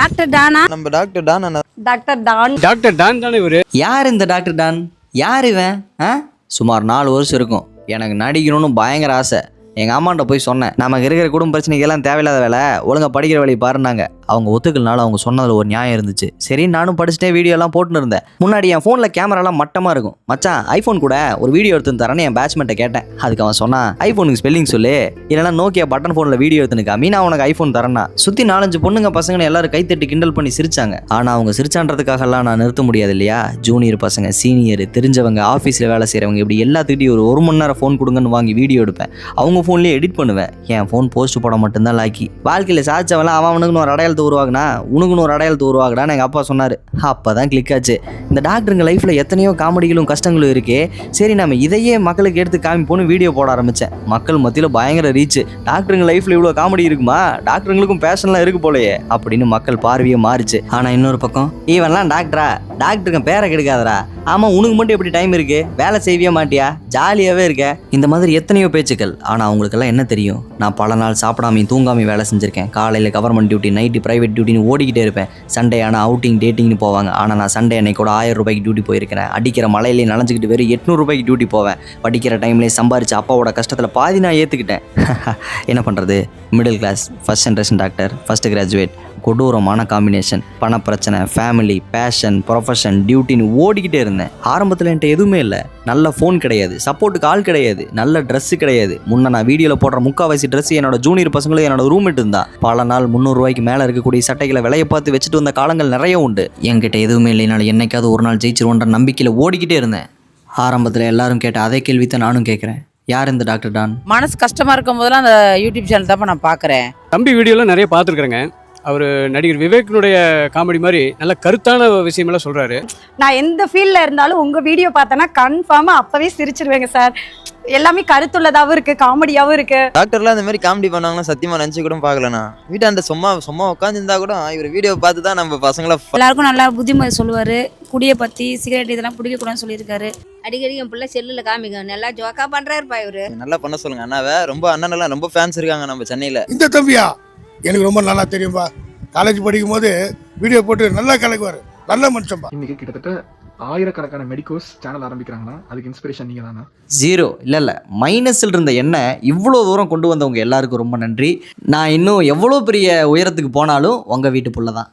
Doctor டானா? நம்ம doctor Don அண்ணா. Doctor Don தானே இவரு? யார் இந்த டாக்டர் டான்? யார் இவன்? சுமார் 4 வருஷம் இருக்கும். எனக்கு நடிக்கணும்னு பயங்கர ஆசை. எங்கள் அம்மாண்ட போய் சொன்னேன், நமக்கு இருக்கிற குடும்ப பிரச்சனைக்கெல்லாம் தேவையில்லாத வேலை, ஒழுங்காக படிக்கிற வேலையை பாருனாங்க. அவங்க ஒத்துக்கலனால அவங்க சொன்னதில் ஒரு நியாயம் இருந்துச்சு. சரி நானும் படிச்சுட்டே வீடியோலாம் போட்டுன்னு இருந்தேன். முன்னாடி என் ஃபோனில் கேமராலாம் மட்டமாக இருக்கும். மச்சான் ஐஃபோன் கூட ஒரு வீடியோ எடுத்து தரேன்னு என் பேட்ச்மெண்ட்டை கேட்டேன். அதுக்கு அவன் சொன்னான், ஐஃபோனுக்கு ஸ்பெல்லிங் சொல்லு, இல்லைனா நோக்கியா பட்டன் ஃபோனில் வீடியோ எடுத்துனுக்கா, மீனா உனக்கு ஐஃபோன் தரேன்னா. சுற்றி 4-5 பொண்ணுங்க பசங்க எல்லாரும் கைத்தட்டி கிண்டல் பண்ணி சிரிச்சாங்க. ஆனால் அவங்க சிரிச்சான்றதுக்காகலாம் நான் நிறுத்த முடியாது இல்லையா? ஜூனியர் பசங்க, சீனியர், தெரிஞ்சவங்க, ஆஃபீஸில் வேலை செய்கிறவங்க, இப்படி எல்லாத்துக்கிட்டையும் ஒரு மணி நேரம் ஃபோன் கொடுங்கன்னு வாங்கி வீடியோ எடுப்பேன். அவங்க ஃபோன்லேயே எடிட் பண்ணுவேன். என் ஃபோன் போஸ்ட் போட மட்டும்தான் லாக்கி. வாழ்க்கையில் சாதிச்சவெல்லாம் அவனுக்குன்னு ஒரு அடையாளத்தை உருவாகுனா உனக்குன்னு ஒரு அடையாளத்தை உருவாகுடான்னு எங்கள் அப்பா சொன்னார். அப்போ தான் கிளிக் ஆச்சு. இந்த டாக்டருங்க லைஃப்பில் எத்தனையோ காமெடிகளும் கஷ்டங்களும் இருக்கே, சரி நம்ம இதையே மக்களுக்கு எடுத்து காமிப்போன்னு வீடியோ போட ஆரம்பித்தேன். மக்கள் மத்தியில் பயங்கர ரீச். டாக்டருங்க லைஃப்பில் இவ்வளோ காமெடி இருக்குமா, டாக்டருங்களுக்கும் பேஷன்லாம் இருக்கு போலையே அப்படின்னு மக்கள் பார்வையே மாறிச்சு. ஆனால் இன்னொரு பக்கம், இவன்லாம் டாக்டரா, டாக்டருங்க பேரை கெடுக்காதரா, ஆமாம் உனக்கு மட்டும் எப்படி டைம் இருக்கு, வேலை செய்வியே மாட்டியா, ஜாலியாகவே இருக்க, இந்த மாதிரி எத்தனையோ பேச்சுக்கள். ஆனால் அவங்களுக்கெல்லாம் என்ன தெரியும், நான் பல நாள் சாப்பிடாமையும் தூங்காமையும் வேலை செஞ்சுருக்கேன். காலையில் கவர்மெண்ட் டியூட்டி, நைட்டு ப்ரைவேட் டியூட்டின்னு ஓடிக்கிட்டே இருப்பேன். சண்டே ஆனால் அவுட்டிங் டேட்டிங்னு போவாங்க. ஆனால் நான் சண்டே அன்னைக்கு கூட 1000 ரூபாய்க்கு டியூட்டி போயிருக்கிறேன். அடிக்கிற மலையிலேயே நனைஞ்சிக்கிட்டு வெறும் 800 ரூபாய்க்கு டியூட்டி போவேன். படிக்கிற டைம்லேயே சம்பாரிச்சு அப்பாவோட கஷ்டத்தில் பாதி நான் ஏற்றுக்கிட்டேன். என்ன பண்ணுறது, middle class, first generation doctor, first graduate, கொடூரமான காம்பினேஷன், பண பிரச்சனை, ஃபேமிலி, பேஷன், ப்ரொஃபஷன், டியூட்டின்னு ஓடிக்கிட்டே இருந்தேன். ஆரம்பத்தில் என்கிட்ட எதுவுமே இல்லை. நல்ல ஃபோன் கிடையாது, சப்போர்ட்டுக்கு ஆள் கிடையாது, நல்ல ட்ரெஸ்ஸு கிடையாது. முன்னே நான் வீடியோவில் போடுற முக்கால்வாசி ட்ரெஸ் என்னோட ஜூனியர் பசங்களும் என்னோட ரூம்மேட் இருந்தால் பல நாள் 300 ரூபாய்க்கு மேலே இருக்கக்கூடிய சட்டைகளை விலையை பார்த்து வச்சுட்டு வந்த காலங்கள் நிறைய உண்டு. என்கிட்ட எதுவுமே இல்லைனாலும் என்னைக்காவது ஒரு நாள் ஜெயிச்சிருவோன்ற நம்பிக்கையில் ஓடிக்கிட்டே இருந்தேன். ஆரம்பத்தில் எல்லாரும் கேட்ட அதே கேள்வி தான் நானும் கேட்குறேன், யார் இந்த டாக்டர் டான்? மனசு கஷ்டமா இருக்கும் போதெல்லாம் அந்த யூடியூப் சேனல் தான் நான் பார்க்குறேன். தம்பி வீடியோலாம் நிறைய பார்த்துருக்குறேங்க. அவர் நடிகர் விவேக்கினுடைய காமெடி மாதிரி நல்ல கருத்தான விஷயமெல்லாம் சொல்கிறாரு. நான் எந்த ஃபீல்டில் இருந்தாலும் உங்கள் வீடியோ பார்த்தேன்னா கன்ஃபார்மாக அப்போவே சிரிச்சிருவேங்க சார். எல்லாமே கருத்துள்ளதாகவும் இருக்குது, காமெடியாகவும் இருக்குது. டாக்டர்லாம் இந்த மாதிரி காமெடி பண்ணாங்கன்னா சத்தியமாக நினச்சி கூட பார்க்கலண்ணா. வீட்டாண்ட சும்மா உட்காந்துருந்தா கூட இவர் வீடியோ பார்த்து தான் நம்ம பசங்களை எல்லாருக்கும் நல்லா புத்திமதி சொல்லுவார். குடியை பற்றி, சிகரெட் இதெல்லாம் பிடிக்கக்கூடாதுன்னு சொல்லியிருக்காரு. அடிக்கடி என் பிள்ளை செல்லில் காமிக்க நல்லா ஜோக்கா பண்ணுறாருப்பா இவர். நல்லா பண்ண சொல்லுங்க அண்ணாவை. ரொம்ப அண்ணனெல்லாம் ரொம்ப ஃபேன்ஸ் இருக்காங்க நம்ம சென்னையில். இந்த தம்பியா எனக்கு ரொம்ப நல்லா தெரியும்பா. காலேஜ் படிக்கும் போது வீடியோ போட்டு நல்லா கலக்குவார், நல்ல மனுஷன்பா. இன்னைக்கு கிட்டத்தட்ட 1000கணக்கான மெடிக்கோஸ் சேனல் ஆரம்பிக்கிறாங்கன்னா அதுக்கு இன்ஸ்பிரேஷன் நீங்கள் தானே? 0 இல்லை மைனஸில் இருந்த என்ன இவ்வளோ தூரம் கொண்டு வந்தவங்க எல்லாருக்கும் ரொம்ப நன்றி. நான் இன்னும் எவ்வளோ பெரிய உயரத்துக்கு போனாலும் உங்கள் வீட்டு புள்ள தான்.